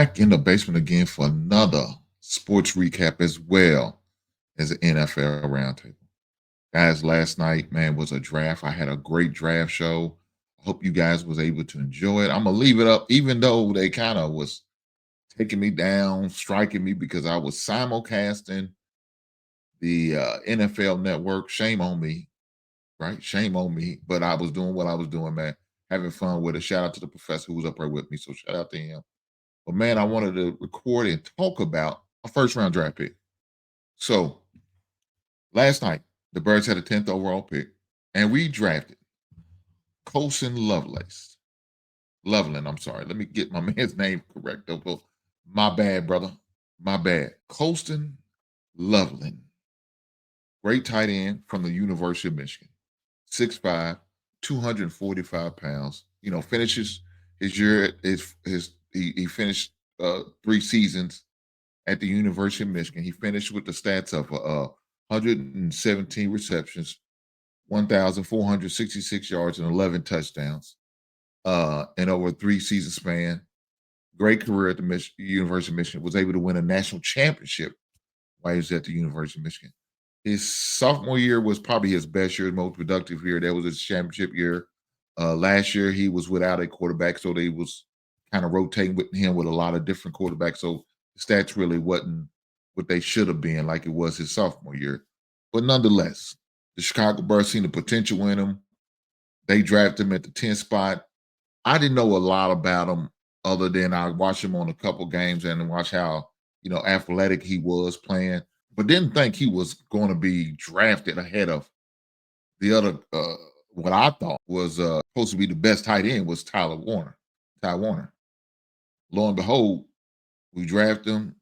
back in the basement again for another sports recap as well as an NFL roundtable. Guys, last night, man, was a draft. I had a great draft show. I hope you guys was able to enjoy it. I'm gonna leave it up, even though they kind of was taking me down, striking me because I was simulcasting the NFL network. Shame on me, right? Shame on me. But I was doing what I was doing, man. Having fun with it. Shout out to the professor who was up there with me. So shout out to him. But man, I wanted to record and talk about a first round draft pick. So last night, the Birds had a 10th overall pick, and we drafted Colston Lovelace. Loveland, I'm sorry. Let me get my man's name correct. Though. My bad, brother. My bad. Colston Loveland. Great tight end from the University of Michigan. 6'5, 245 pounds. Finishes his year, he finished 3 seasons at the University of Michigan. He finished with the stats of 117 receptions, 1,466 yards, and 11 touchdowns in over a 3-season span. Great career at the University of Michigan. Was able to win a national championship while he was at the University of Michigan. His sophomore year was probably his best year, most productive year. That was his championship year. Last year, he was without a quarterback, so they was kind of rotating with him with a lot of different quarterbacks. So the stats really wasn't what they should have been like it was his sophomore year. But nonetheless, the Chicago Bears seen the potential in him. They drafted him at the 10th spot. I didn't know a lot about him other than I watched him on a couple games and watch how, athletic he was playing, but didn't think he was going to be drafted ahead of the other, what I thought was supposed to be the best tight end was Ty Warner. Lo and behold, we drafted him.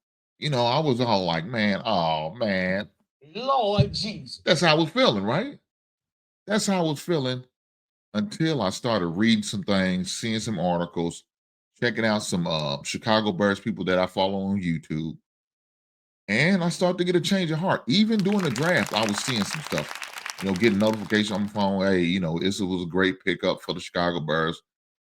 I was all like, man, oh, man. Lord Jesus. That's how I was feeling, right? That's how I was feeling until I started reading some things, seeing some articles, checking out some Chicago Bears people that I follow on YouTube. And I started to get a change of heart. Even during the draft, I was seeing some stuff, getting notification on my phone. Hey, this was a great pickup for the Chicago Bears.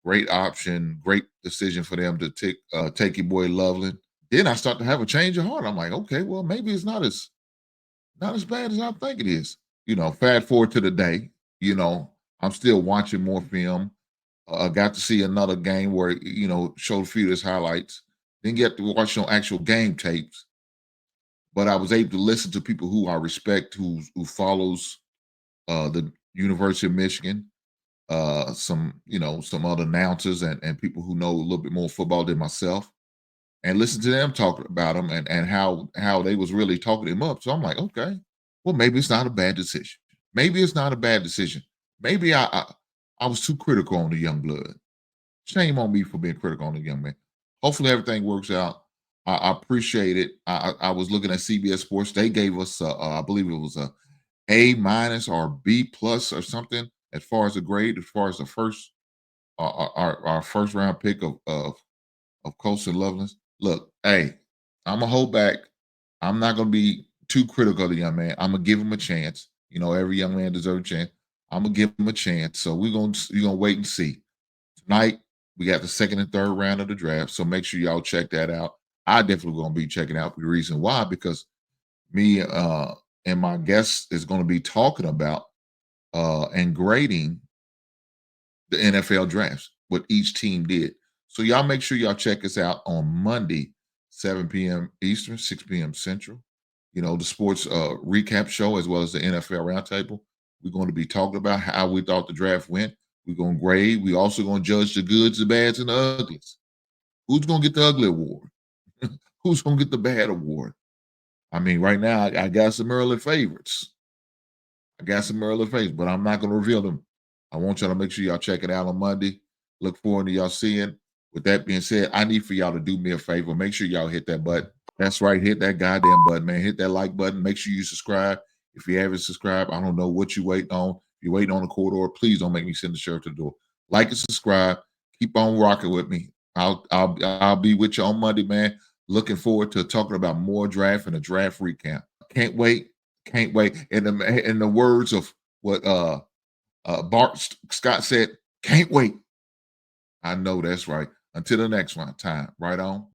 Great option, great decision for them to take your boy Loveland. Then I start to have a change of heart. I'm like, okay, well, maybe it's not as bad as I think it is. Fast forward to the day, I'm still watching more film. Got to see another game where, showed a few of his highlights. Didn't get to watch no actual game tapes, but I was able to listen to people who I respect, who follows the University of Michigan, some other announcers and people who know a little bit more football than myself, and listen to them talk about him and how they was really talking him up. So I'm like, okay, well, maybe it's not a bad decision. Maybe it's not a bad decision. Maybe I was too critical on the young blood. Shame on me for being critical on the young man. Hopefully everything works out. I appreciate it. I was looking at CBS Sports. They gave us, I believe it was A minus or B plus or something as far as the grade, as far as the first, our first round pick of Colston Loveland. Look, hey, I'm gonna hold back. I'm not gonna be too critical of the young man. I'm gonna give him a chance. Every young man deserves a chance. I'm gonna give him a chance. So we're gonna wait and see. Tonight, we got the second and third round of the draft. So make sure y'all check that out. I definitely gonna be checking out the reason why, because me and my guest is gonna be talking about and grading the NFL drafts, what each team did. So y'all make sure y'all check us out on Monday, 7 p.m. Eastern, 6 p.m. Central. The sports recap show as well as the NFL roundtable. We're going to be talking about how we thought the draft went. We're going to grade. We're also going to judge the goods, the bads, and the uglies. Who's going to get the ugly award? Who's going to get the bad award? I mean, right now, I got some early favorites. But I'm not going to reveal them. I want y'all to make sure y'all check it out on Monday. Look forward to y'all seeing. With that being said, I need for y'all to do me a favor. Make sure y'all hit that button. That's right. Hit that goddamn button, man. Hit that like button. Make sure you subscribe. If you haven't subscribed, I don't know what you waiting on. If you're waiting on the corridor, please don't make me send the sheriff to the door. Like and subscribe. Keep on rocking with me. I'll be with you on Monday, man. Looking forward to talking about more draft and a draft recap. Can't wait. Can't wait. In the words of what Bart Scott said, can't wait. I know that's right. Until the next one time, right on.